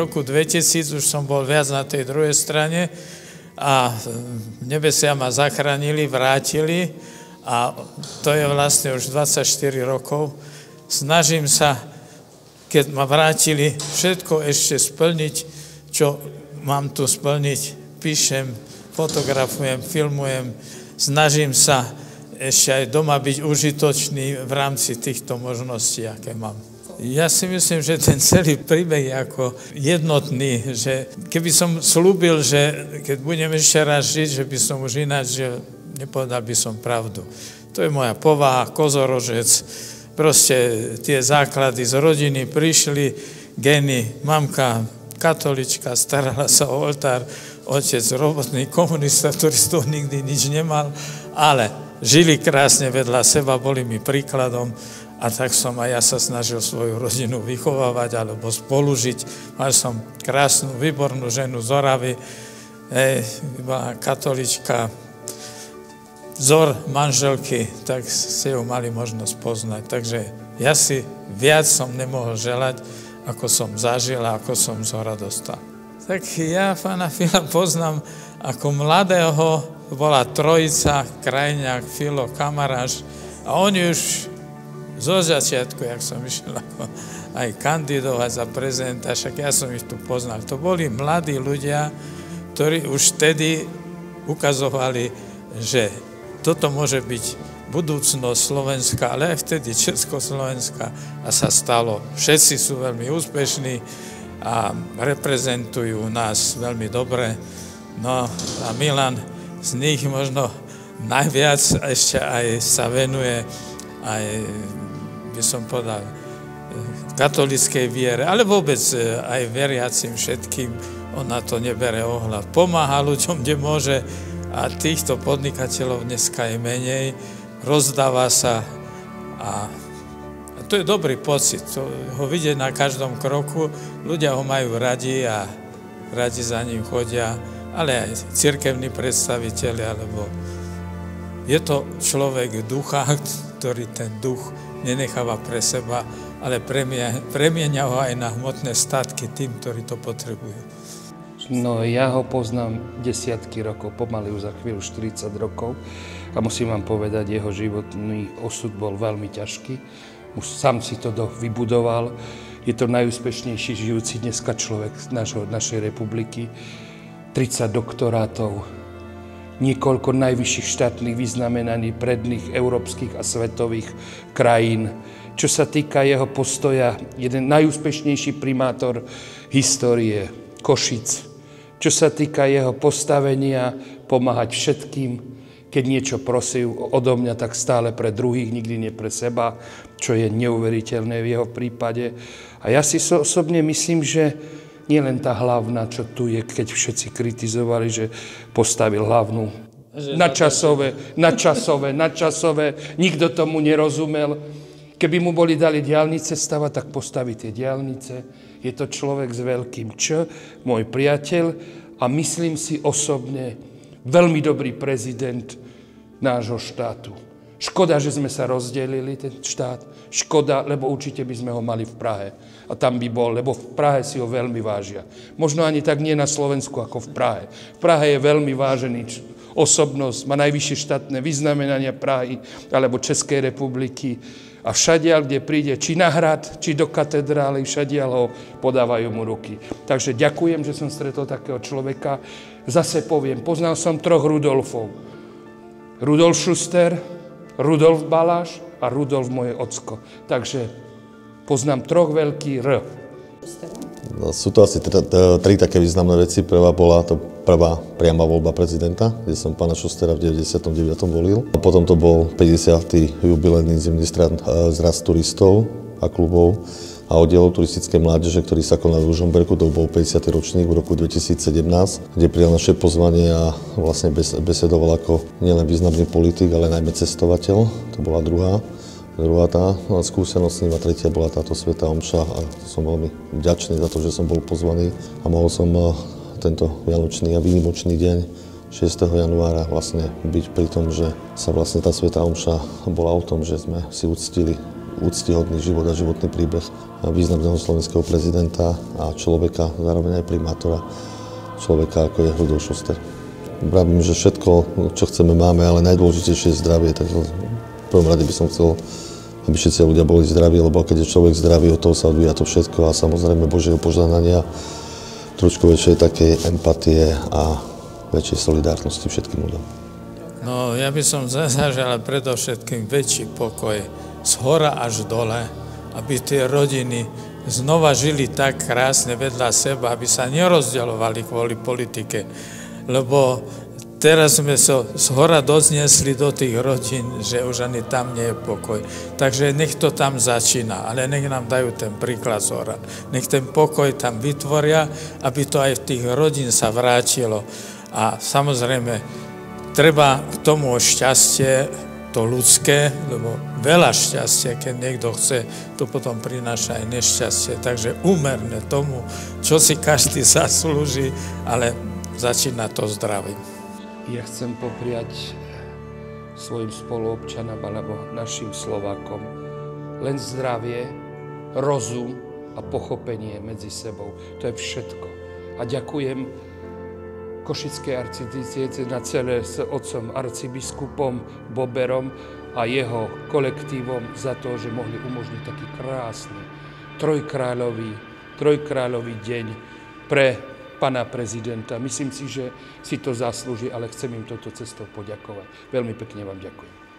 roku 2000 už som bol viac na tej druhej strane a nebesia ma zachránili, vrátili a to je vlastne už 24 rokov. Snažím sa, keď ma vrátili, všetko ešte splniť, čo mám tu splniť. Píšem, fotografujem, filmujem, snažím sa ešte aj doma byť užitočný v rámci týchto možností, aké mám. Ja si myslím, že ten celý príbeh je ako jednotný, že keby som slúbil, že keď budem ešte raz žiť, že by som už ináč, že nepovedal by som pravdu. To je moja povaha, kozorožec, proste tie základy z rodiny prišli, gény, mamka katolička, starala sa o oltár, otec robotný komunista, ktorý z toho nikdy nič nemal, ale žili krásne vedľa seba, boli mi príkladom. A tak som aj ja sa snažil svoju rodinu vychovávať alebo spolužiť. Mal som krásnu, výbornú ženu z Oravy, bola katolička, vzor manželky, tak ste ju mali možnosť poznať. Takže ja si viac som nemohol želať, ako som zažil a ako som zhora dostal. Tak ja pána Fila poznám ako mladého, bola trojica, Krajňák, Filo, Kamaráš a oni už zo začiatku, jak som išiel aj kandidovať za prezidenta, však ja som ich tu poznal. To boli mladí ľudia, ktorí už vtedy ukazovali, že toto môže byť budúcnosť Slovenska, ale aj vtedy Československa a sa stalo. Všetci sú veľmi úspešní a reprezentujú nás veľmi dobre. No a Milan z nich možno najviac ešte aj sa venuje aj by som povedal, katolíckej viere, ale vôbec aj veriacim všetkým, on na to nebere ohľad. Pomáha ľuďom, kde môže a týchto podnikateľov dneska je menej, rozdáva sa a to je dobrý pocit, to ho vidieť na každom kroku, ľudia ho majú radi a radi za ním chodia, ale aj cirkevní predstavitelia, alebo je to človek ducha, ktorý ten duch nenecháva pre seba, ale premieňa ho aj na hmotné statky tým, ktorí to potrebujú. No ja ho poznám desiatky rokov, pomaly už za chvíľu 40 rokov a musím vám povedať, jeho životný osud bol veľmi ťažký. Už sám si to vybudoval. Je to najúspešnejší žijúci dneska človek našej republiky. 30 doktorátov, niekoľko najvyšších štátnych vyznamenaní predných európskych a svetových krajín. Čo sa týka jeho postoja, jeden najúspešnejší primátor histórie Košic. Čo sa týka jeho postavenia, pomáhať všetkým, keď niečo prosí odo mňa, tak stále pre druhých, nikdy nie pre seba, čo je neuveriteľné v jeho prípade. A ja si osobne myslím, že nie len tá hlavná, čo tu je, keď všetci kritizovali, že postavil hlavnú nadčasové, nikto tomu nerozumel. Keby mu boli dali diaľnice stavať, tak postaví tie diaľnice. Je to človek s veľkým Č, môj priateľ a myslím si osobne veľmi dobrý prezident nášho štátu. Škoda, že sme sa rozdelili, ten štát. Škoda, lebo určite by sme ho mali v Prahe. A tam by bol, lebo v Prahe si ho veľmi vážia. Možno ani tak nie na Slovensku, ako v Prahe. V Prahe je veľmi vážený osobnosť, má najvyššie štátne vyznamenania Prahy alebo Českej republiky. A všadiaľ, kde príde, či na hrad, či do katedrály, všadiaľ ho podávajú mu ruky. Takže ďakujem, že som stretol takého človeka. Zase poviem, poznal som troch Rudolfov. Rudolf Schuster, Rudolf Baláš a Rudolf moje ocko. Takže poznám troch veľký R. Sú to asi tri také významné veci. Prvá bola to prvá priama voľba prezidenta, kde som pána Schustera v 99. volil. A potom to bol 50. jubilejný zimný zraz turistov a klubov a oddielov turistickej mládeže, ktorý sa konal v Ružomberku, to bol 50. ročník v roku 2017, kde prijal naše pozvanie a vlastne besedoval ako nielen významný politik, ale najmä cestovateľ. To bola druhá tá skúsenosť s ním a tretia bola táto svätá omša a som veľmi vďačný za to, že som bol pozvaný a mohol som tento vianočný a výnimočný deň 6. januára vlastne byť pri tom, že sa vlastne tá svätá omša bola o tom, že sme si uctili úctyhodný život a životný príbeh významného slovenského prezidenta a človeka, zároveň aj primátora, človeka ako je Rudolf Schuster. Vravím, že všetko, čo chceme, máme, ale najdôležitejšie je zdravie, tak v prvom rade by som chcel, aby všetci ľudia boli zdraví, lebo keď je človek zdravý, od toho sa odvíja to všetko a samozrejme Božieho požehnania, trošku väčšej takej empatie a väčšej solidárnosti všetkým ľuďom. No, ja by som zažal predovšetkým väčší pokoj z hora až dole, aby tie rodiny znova žili tak krásne vedľa seba, aby sa nerozdeľovali kvôli politike, lebo teraz sme sa z hora dozniesli do tých rodín, že už ani tam nie je pokoj. Takže nech to tam začína, ale nech nám dajú ten príklad z hora. Nech ten pokoj tam vytvoria, aby to aj v tých rodín sa vrátilo. A samozrejme, treba k tomu šťastie, to ľudské, lebo veľa šťastia, keď niekto chce, to potom prináša aj nešťastie. Takže úmerné tomu, čo si každý zaslúži, ale začína to zdravím. Ja chcem popriať svojim spoluobčanom alebo našim Slovákom len zdravie, rozum a pochopenie medzi sebou. To je všetko. A ďakujem Košickej arcidiecéze na celé s otcom arcibiskupom Boberom a jeho kolektívom za to, že mohli umožniť taký krásny trojkráľový deň pre pana prezidenta. Myslím si, že si to zaslúži, ale chcem im touto cestou poďakovať. Veľmi pekne vám ďakujem.